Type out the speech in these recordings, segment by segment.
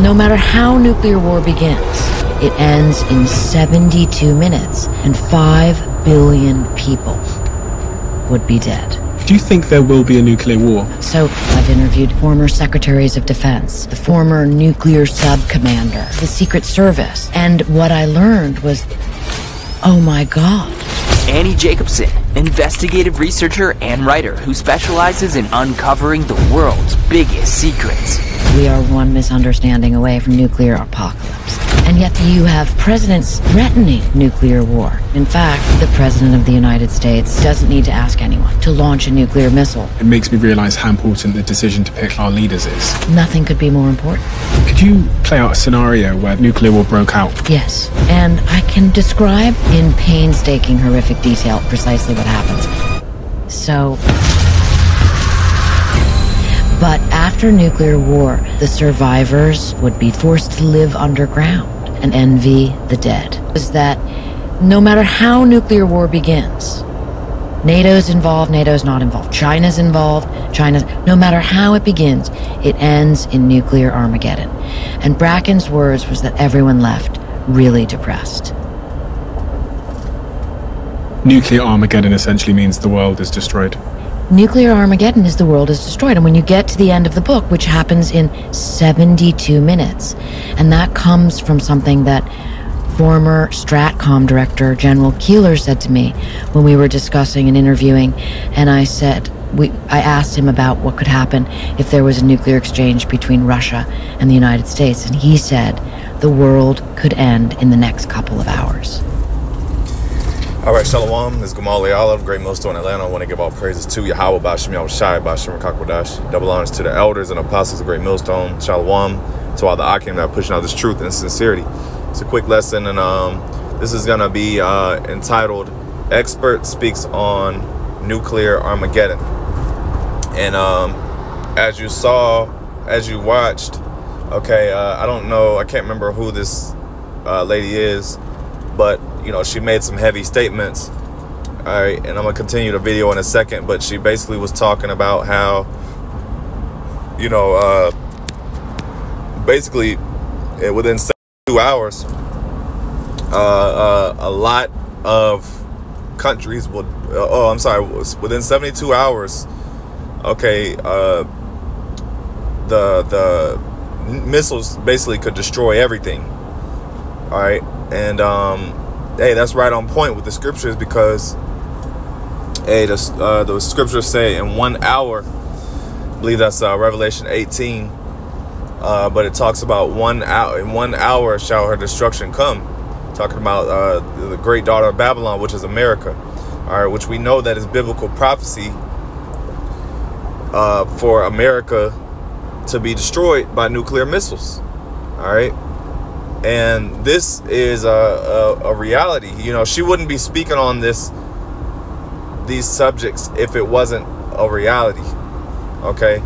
No matter how nuclear war begins, it ends in 72 minutes, and 5 billion people would be dead. Do you think there will be a nuclear war? So I've interviewed former secretaries of defense, the former nuclear sub-commander, the Secret Service, and what I learned was, oh my God. Annie Jacobson, investigative researcher and writer who specializes in uncovering the world's biggest secrets. We are one misunderstanding away from nuclear apocalypse. And yet you have presidents threatening nuclear war. In fact, the President of the United States doesn't need to ask anyone to launch a nuclear missile. It makes me realize how important the decision to pick our leaders is. Nothing could be more important. Could you play out a scenario where nuclear war broke out? Yes, and I can describe in painstaking, horrific detail precisely what happens. So... But after nuclear war, the survivors would be forced to live underground and envy the dead. Is that no matter how nuclear war begins, NATO's involved, NATO's not involved, China's involved, China's... No matter how it begins, it ends in nuclear Armageddon. And Bracken's words was that everyone left really depressed. Nuclear Armageddon essentially means the world is destroyed. Nuclear Armageddon is the world is destroyed. And when you get to the end of the book, which happens in 72 minutes, and that comes from something that former Stratcom director General Keeler said to me when we were discussing and interviewing, and I said, I asked him about what could happen if there was a nuclear exchange between Russia and the United States, and he said the world could end in the next couple of hours. All right, Shalom, this is Gamal Olive, Great Millstone, Atlanta. I want to give all praises to YAHAWAH, BAHASHAM, YAHAWASHI, BAHASHAM, Kakwadash. Double honors to the elders and apostles of Great Millstone. Shalom to all the Akim that are pushing out this truth and sincerity. It's a quick lesson, and this is going to be entitled, Expert Speaks on Nuclear Armageddon. And as you saw, as you watched, okay, I don't know, I can't remember who this lady is, but you know, she made some heavy statements. All right, and I'm gonna continue the video in a second, but she basically was talking about how, you know, basically within 72 hours, a lot of countries would, within 72 hours, okay, the missiles basically could destroy everything. All right, and hey, that's right on point with the scriptures, because hey, the scriptures say in 1 hour, I believe that's Revelation 18, but it talks about 1 hour. In 1 hour shall her destruction come, talking about the great daughter of Babylon, which is America. All right, which we know that is biblical prophecy for America to be destroyed by nuclear missiles. All right. And this is a reality. You know, she wouldn't be speaking on these subjects if it wasn't a reality. Okay,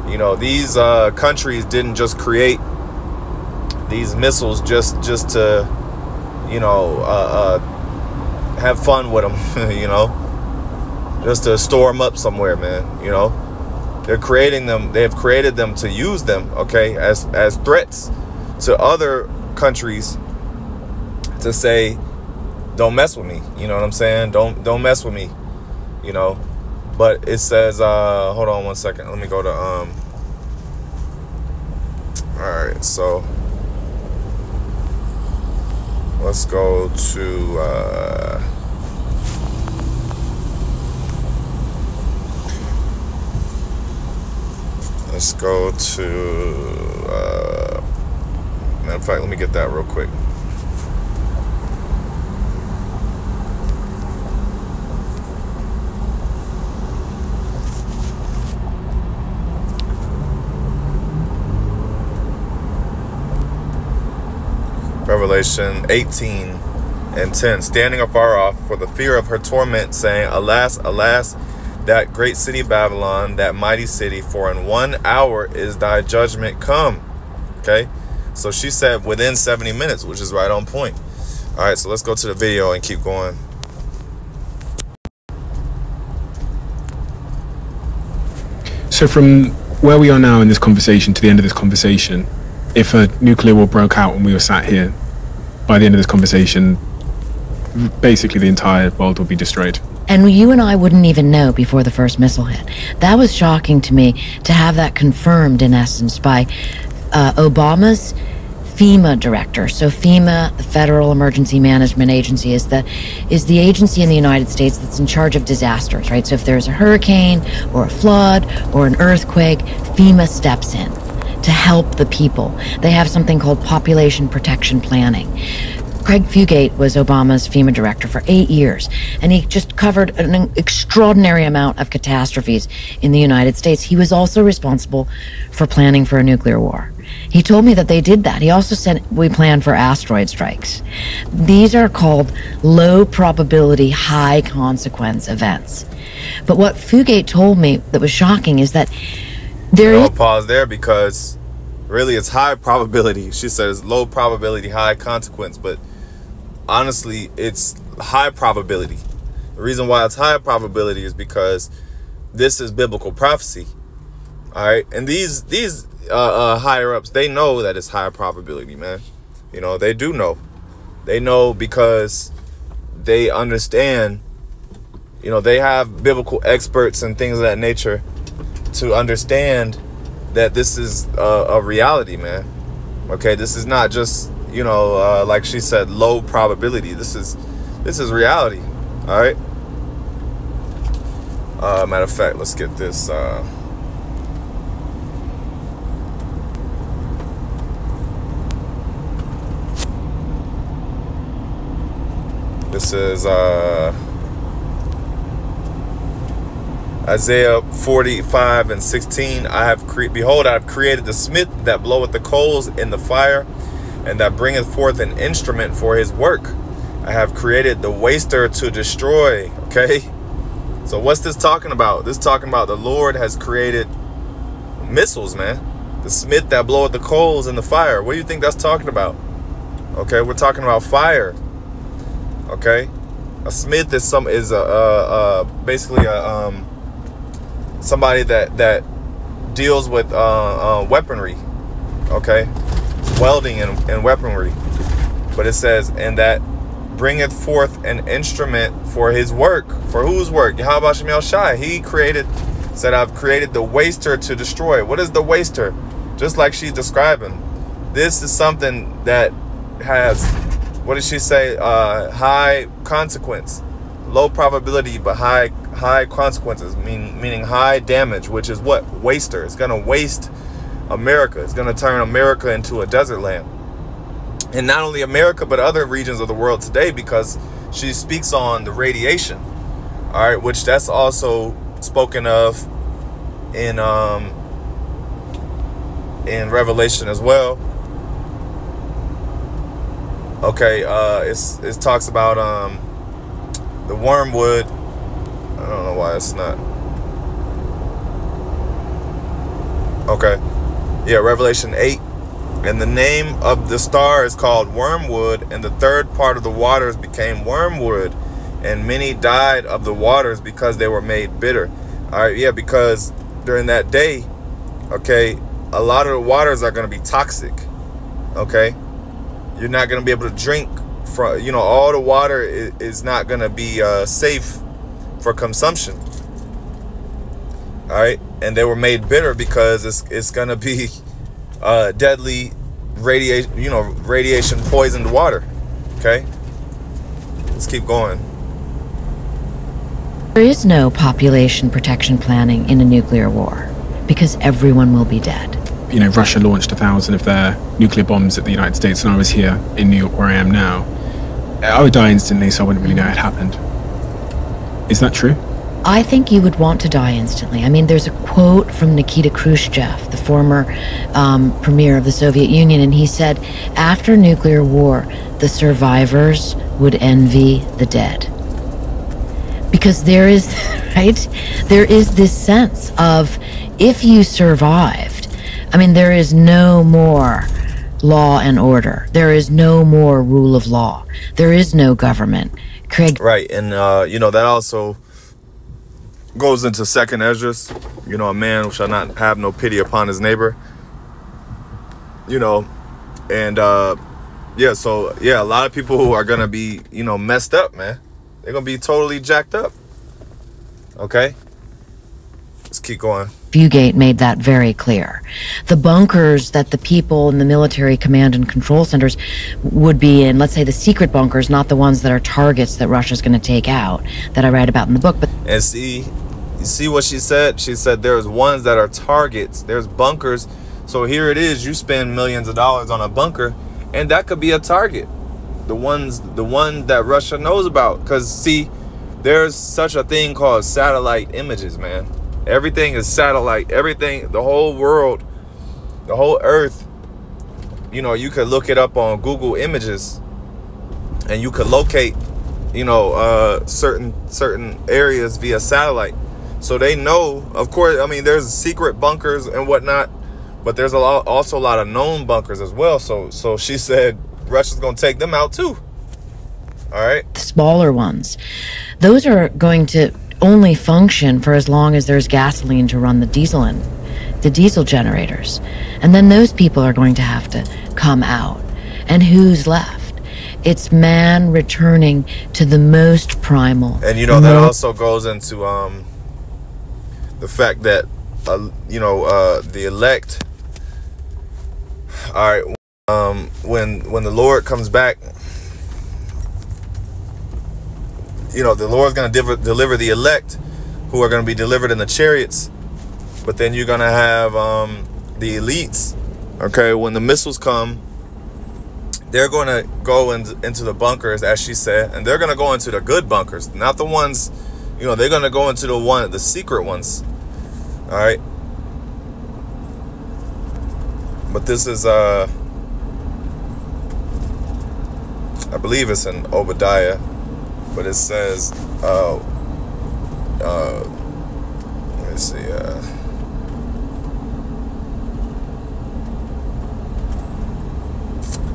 you know, these countries didn't just create these missiles just to, you know, have fun with them. You know, just to store them up somewhere, man. You know, they're creating them. They have created them to use them. Okay, as threats to other countries, to say, don't mess with me, you know what I'm saying? Don't mess with me, you know. But it says, hold on one second, let me go to all right, so let's go to matter of fact, let me get that real quick. Revelation 18:10. Standing afar off for the fear of her torment, saying, Alas, alas, that great city Babylon, that mighty city, for in 1 hour is thy judgment come. Okay, so she said within 70 minutes, which is right on point. All right, so let's go to the video and keep going. So from where we are now in this conversation to the end of this conversation, if a nuclear war broke out and we were sat here, by the end of this conversation, basically the entire world will be destroyed. And you and I wouldn't even know before the first missile hit. That was shocking to me, to have that confirmed, in essence, by Obama's FEMA director. So FEMA, the Federal Emergency Management Agency, is the agency in the United States that's in charge of disasters, right? So if there's a hurricane or a flood or an earthquake, FEMA steps in to help the people. They have something called population protection planning. Craig Fugate was Obama's FEMA director for 8 years, and he just covered an extraordinary amount of catastrophes in the United States. He was also responsible for planning for a nuclear war. He told me that they did that. He also said we plan for asteroid strikes. These are called low probability, high consequence events. But what Fugate told me that was shocking is that I'll pause there, because really it's high probability. She says low probability, high consequence, but honestly, it's high probability. The reason why it's high probability is because this is biblical prophecy. All right, and these higher ups, they know that it's high probability, man. You know, they do know. They know because they understand. You know, they have biblical experts and things of that nature to understand that this is a reality, man. Okay, this is not just, you know, like she said, low probability. This is reality. All right. Matter of fact, let's get this. This is Isaiah 45:16. Behold, I have created the smith that bloweth the coals in the fire, and that bringeth forth an instrument for his work. I have created the waster to destroy. Okay, so what's this talking about? This is talking about the Lord has created missiles, man. The smith that bloweth the coals in the fire. What do you think that's talking about? Okay, we're talking about fire. Okay, a smith is basically somebody that deals with weaponry. Okay, welding and weaponry. But it says, and that bringeth forth an instrument for his work. For whose work? YAHAWASHI. He said, I've created the waster to destroy. What is the waster? Just like she's describing, this is something that has, what did she say? High consequence, low probability, but high consequences, meaning high damage, which is what? Waster. It's going to waste America. It's going to turn America into a desert land. And not only America, but other regions of the world today, because she speaks on the radiation. All right, which that's also spoken of in Revelation as well. Okay, it talks about the wormwood. I don't know why it's not. Okay, yeah, Revelation 8. And the name of the star is called Wormwood, and the third part of the waters became wormwood, and many died of the waters because they were made bitter. All right, yeah, because during that day, okay, a lot of the waters are going to be toxic. Okay, you're not going to be able to drink from, you know, all the water is not going to be safe for consumption. All right, and they were made bitter because it's going to be deadly radiation, you know, radiation poisoned water. Okay, let's keep going. There is no population protection planning in a nuclear war because everyone will be dead. You know, Russia launched 1,000 of their nuclear bombs at the United States, and I was here in New York where I am now. I would die instantly, so I wouldn't really know it happened. Is that true? I think you would want to die instantly. I mean, there's a quote from Nikita Khrushchev, the former premier of the Soviet Union, and he said, after nuclear war, the survivors would envy the dead. Because there is, right? There is this sense of, if you survived, I mean, there is no more law and order. There is no more rule of law. There is no government. Craig. Right, and you know, that also goes into Second Esdras. You know, a man shall not have no pity upon his neighbor. you know, and yeah, so yeah, a lot of people who are gonna be, you know, messed up, man. They're gonna be totally jacked up. Okay, let's keep going. Fugate made that very clear. The bunkers that the people in the military command and control centers would be in, let's say the secret bunkers, not the ones that are targets that Russia's going to take out, that I write about in the book. But and see, you see what she said? She said there's ones that are targets. There's bunkers. So here it is. You spend millions of dollars on a bunker, and that could be a target. The one that Russia knows about. Because see, there's such a thing called satellite images, man. Everything is satellite. Everything, the whole world, the whole earth, you know, you could look it up on Google Images and you could locate, you know, certain areas via satellite. So they know, of course, I mean, there's secret bunkers and whatnot, but there's also a lot of known bunkers as well. So she said Russia's going to take them out too. All right. The smaller ones, those are going to only function for as long as there's gasoline to run the diesel generators. And then those people are going to have to come out. And who's left? It's man returning to the most primal. And you know, that also goes into the fact that you know, the elect, all right, when the Lord comes back, you know, the Lord's going to deliver the elect who are going to be delivered in the chariots. But then you're going to have the elites. Okay, when the missiles come, they're going to go into the bunkers, as she said. And they're going to go into the good bunkers. Not the ones, you know, they're going to go into the secret ones. All right. But this is, I believe it's in Obadiah. But it says, let me see,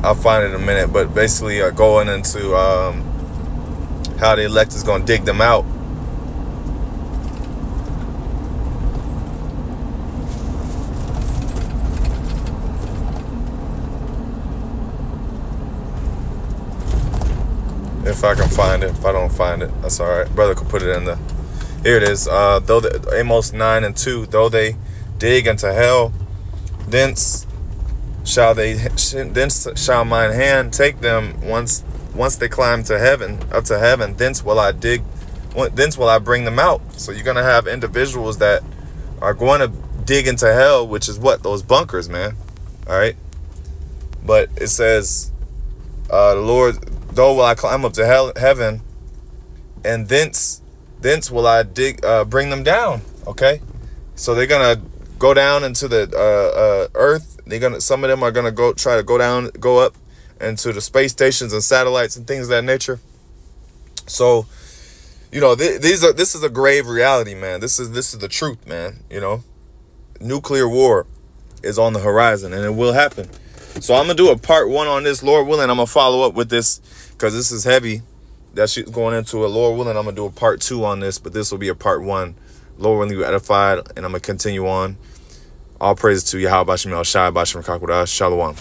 I'll find it in a minute, but basically going into how the elect is going to dig them out. If I can find it. If I don't find it, that's all right. Brother could put it in the... Here it is. Amos 9:2. Though they dig into hell, thence shall mine hand take them. Once they climb to heaven, up to heaven, thence will I bring them out. So you're gonna have individuals that are going to dig into hell, which is what? Those bunkers, man. All right. But it says, the Lord, though will I climb up to heaven, and thence will I bring them down. Okay, so they're gonna go down into the earth. Some of them are gonna try to go up into the space stations and satellites and things of that nature. So, you know, this is a grave reality, man. This is the truth, man. You know, nuclear war is on the horizon, and it will happen. So I'm going to do a part 1 on this, Lord willing. I'm going to follow up with this because this is heavy. That shit's going into it. Lord willing, I'm going to do a part 2 on this, but this will be a part 1. Lord willing, you edified, and I'm going to continue on. All praises to YAHAWASHI, Shai, Bashim, Kakwadash, Shalom.